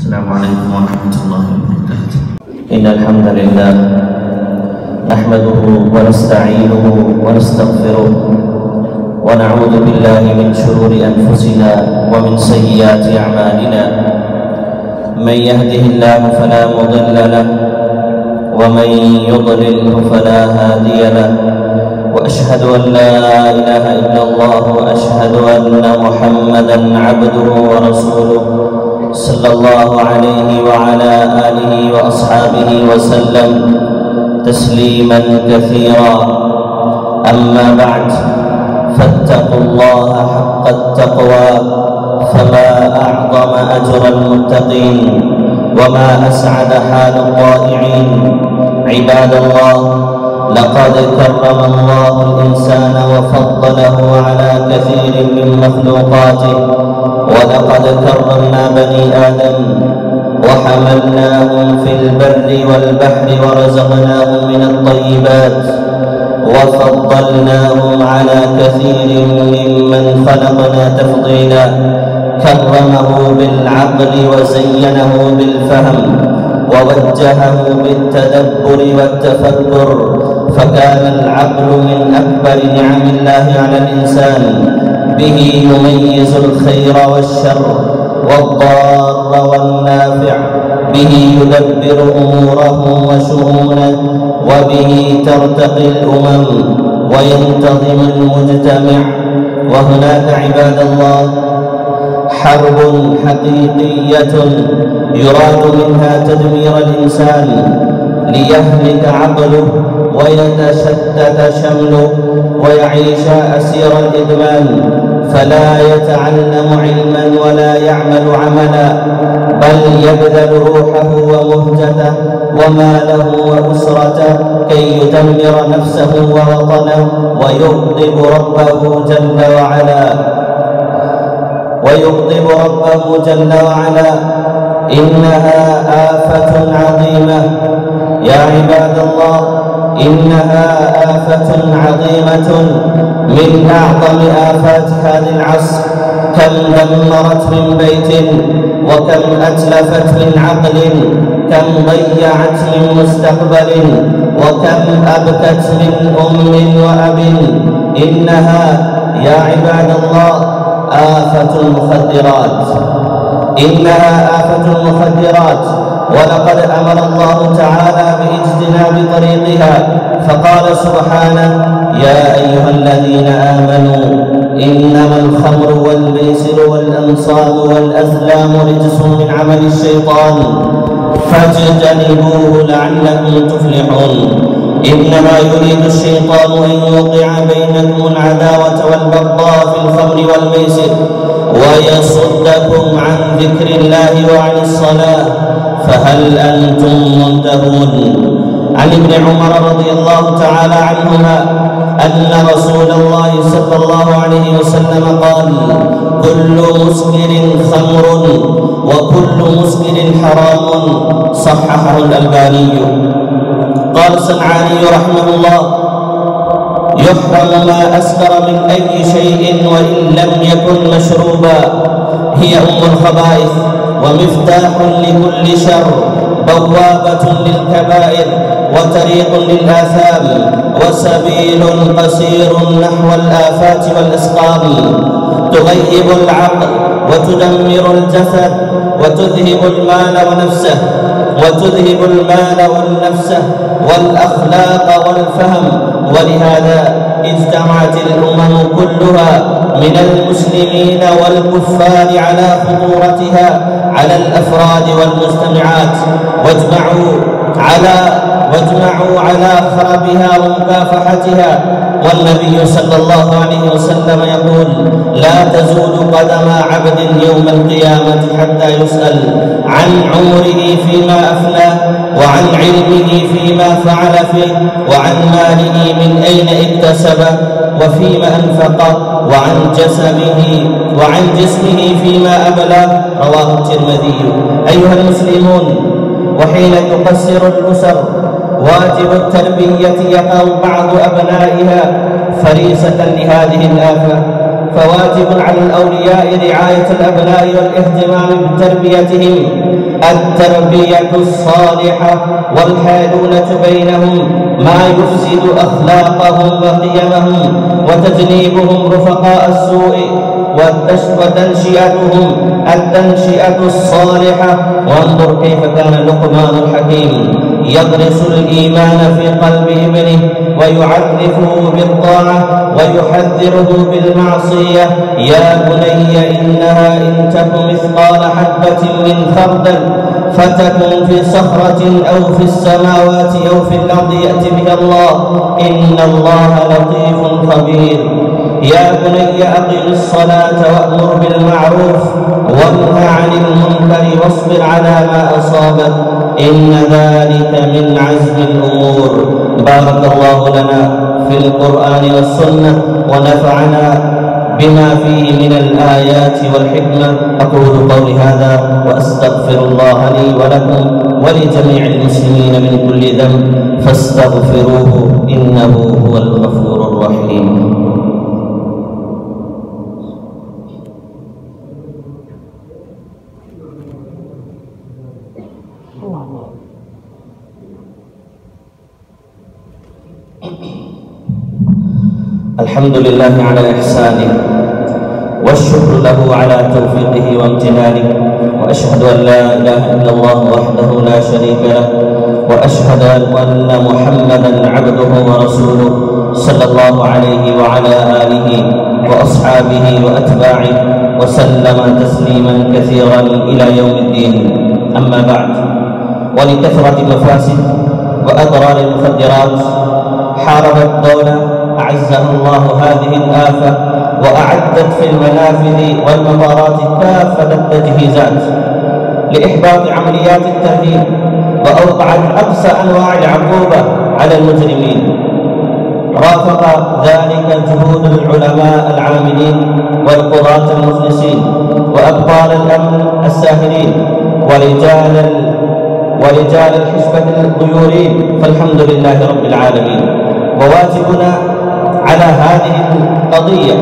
السلام عليكم ورحمة الله وبركاته. إن الحمد لله نحمده ونستعينه ونستغفره ونعوذ بالله من شرور أنفسنا ومن سيئات أعمالنا. من يهده الله فلا مضل له ومن يضلله فلا هادي له، وأشهد أن لا إله إلا الله وأشهد أن محمدا عبده ورسوله صلى الله عليه وعلى آله وأصحابه وسلم تسليما كثيرا. أما بعد، فاتقوا الله حق التقوى، فما أعظم أجر المتقين وما أسعد حال الطائعين. عباد الله، لقد كرم الله الإنسان وفضله على كثير من مخلوقاته، ولقد كرمنا بني آدم وحملناهم في البر والبحر ورزقناهم من الطيبات وفضلناهم على كثير ممن خلقنا تفضيلا. كرمه بالعقل وزينه بالفهم ووجهه بالتدبر والتفكر، فكان العقل من أكبر نعم الله على الإنسان. به يميز الخير والشر والضار والنافع، به يدبر أموره وشؤونه، وبه ترتقي الأمم وينتظم المجتمع. وهناك عباد الله حرب حقيقية يراد منها تدمير الإنسان ليهلك عقله ويتشتت شمله ويعيش أسير الإدمان، فلا يتعلم علما ولا يعمل عملا، بل يبذل روحه ومهجته وماله وأسرته كي يدمر نفسه ووطنه ويغضب ربه جل وعلا. إنها آفة عظيمة يا عباد الله، إنها آفة عظيمة من أعظم آفات هذا العصر. كم دمرت من بيت، وكم أتلفت من عقل، كم ضيعت من مستقبل، وكم أبكت من أم وأب. إنها يا عباد الله آفة المخدرات، إنها آفة المخدرات. ولقد أمر الله تعالى باجتناب طريقها، فقال سبحانه: يا أيها الذين آمنوا إنما الخمر والميسر والأنصاب والأزلام رجس من عمل الشيطان فاجتنبوه لعلكم تفلحون. إنما يريد الشيطان أن يوقع بينكم العداوة والبغضاء في الخمر والميسر ويصدكم عن ذكر الله وعن الصلاة، فهل أنتم منتهون؟ عن ابن عمر رضي الله تعالى عنهما أن رسول الله صلى الله عليه وسلم قال: كل مسكر خمر وكل مسكر حرام. صححه الألباني. قال الصنعاني رحمه الله: يحرم ما أسكر من أي شيء وإن لم يكن مشروبا. هي أم الخبائث ومفتاح لكل شر، بوابة للكبائر وطريق للآثام وسبيل قصير نحو الآفات والأسقام. تغيب العقل وتدمر الجسد وتذهب المال والنفس والأخلاق والفهم. ولهذا اجتمعت الأمم كلها من المسلمين والكفار على خطورتها على الأفراد والمجتمعات، واجمعوا على خربها ومكافحتها. والنبي صلى الله عليه وسلم يقول: لا تزول قدم عبد يوم القيامة حتى يسأل عن عمره فيما أفنى، وعن علمه فيما فعل فيه، وعن ماله من أين اكتسبه وفيما أنفقه، وعن جسمه فيما أبلى. رواه الترمذي. أيها المسلمون، وحين تقصر الأسر واجب التربية يقع بعض أبنائها فريسة لهذه الآفة، فواجب على الأولياء رعاية الأبناء والاهتمام بتربيتهم التربية الصالحة والحالونة بينهم ما يفسد أخلاقهم وقيمهم وتجنيبهم رفقاء السوء وتنشئتهم التنشئة الصالحة. وانظر كيف كان لقمان الحكيم يغرس الإيمان في قلب ابنه ويعرفه بالطاعة ويحذره بالمعصية. يا بني إنها إن تك مثقال حبة من خردل فتكن في صخرة أو في السماوات أو في الأرض يأتي بها الله إن الله لطيف خبير. يا بني أقم الصلاة وأمر بالمعروف وانه عن المنكر واصبر على ما أصابك إن ذلك من عزم الأمور. بارك الله لنا في القرآن والسنة ونفعنا بما فيه من الآيات والحكمة. أقول قولي هذا وأستغفر الله لي ولكم ولجميع المسلمين من كل ذنب فاستغفروه إنه هو الغفور الرحيم. الحمد لله على إحسانه والشكر له على توفيقه وامتنانه، وأشهد أن لا إله إلا الله وحده لا شريك له، وأشهد أن محمدا عبده ورسوله صلى الله عليه وعلى آله وأصحابه وأتباعه وسلم تسليما كثيرا إلى يوم الدين. أما بعد، ولكثرة المفاسد وأضرار المخدرات حاربت دولة أعزها الله هذه الآفة وأعدت في المنافذ والمطارات كافة التجهيزات لإحباط عمليات التهريب، وأوقعت أقصى أنواع العقوبة على المجرمين. رافق ذلك جهود العلماء العاملين والقضاة المخلصين وأبطال الأمن الساهرين ورجال الحسبة الغيورين، فالحمد لله رب العالمين. وواجبنا على هذه القضية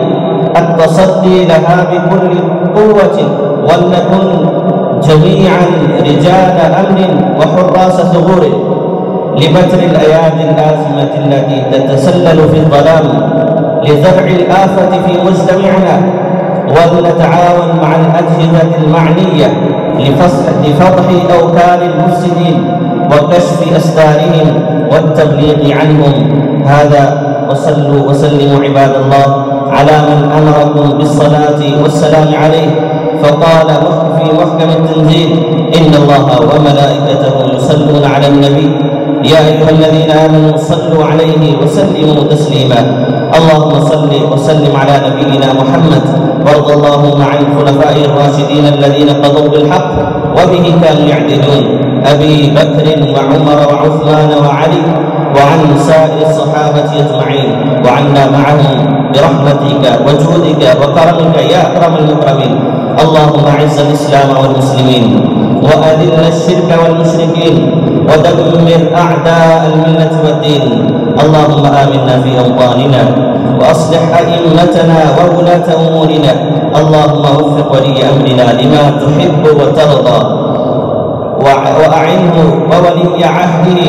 التصدي لها بكل قوة، ولنكن جميعا رجال أمن وحراس ثغور لبتر الأيادي الآثمة التي تتسلل في الظلام لزرع الآفة في مجتمعنا، ولنتعاون مع الأجهزة المعنية لفضح أوكال المفسدين وكشف أستارهم والتبليغ عنهم. هذا وصلوا وسلموا عباد الله على من أمركم بالصلاة والسلام عليه، فقال في محكم التنزيل: إن الله وملائكته يصلون على النبي يا أيها الذين آمنوا صلوا عليه وسلموا تسليما. اللهم صل وسلم على نبينا محمد، وارض اللهم عن الخلفاء الراشدين الذين قضوا بالحق وبه كانوا يعدلون، أبي بكر وعمر وعثمان وعلي، وعن سائر الصحابة أجمعين، وعنا معهم برحمتك وجودك وكرمك يا أكرم المكرمين. اللهم أعز الإسلام والمسلمين وأذل الشرك والمشركين ودمر أعداء الملة والدين. اللهم آمنا في أوطاننا وأصلح أئمتنا وولاة أمورنا. اللهم وفق ولي أمرنا لما تحب وترضى، وأعنه وولي عهده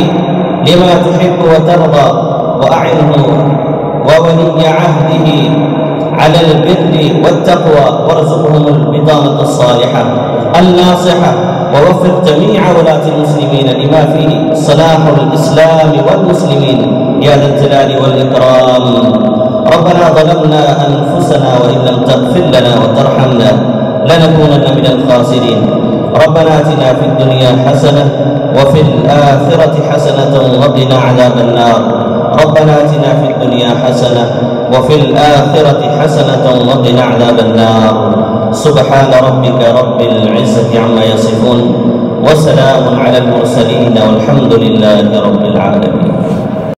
لما تحب وترضى، وأعنه وولي عهده على البر والتقوى، وارزقهم البطانة الصالحة الناصحة، ووفق جميع ولاة المسلمين لما فيه صلاح الإسلام والمسلمين يا ذا الجلال والإكرام. ربنا ظلمنا أنفسنا وإن لم تغفر لنا وترحمنا لنكونن من الخاسرين. ربنا آتنا في الدنيا حسنة وفي الآخرة حسنة وقنا عذاب النار. ربنا آتنا في الدنيا حسنة وفي الآخرة حسنة وقنا عذاب النار. سبحان ربك رب العزة عما يصفون وسلام على المرسلين والحمد لله رب العالمين.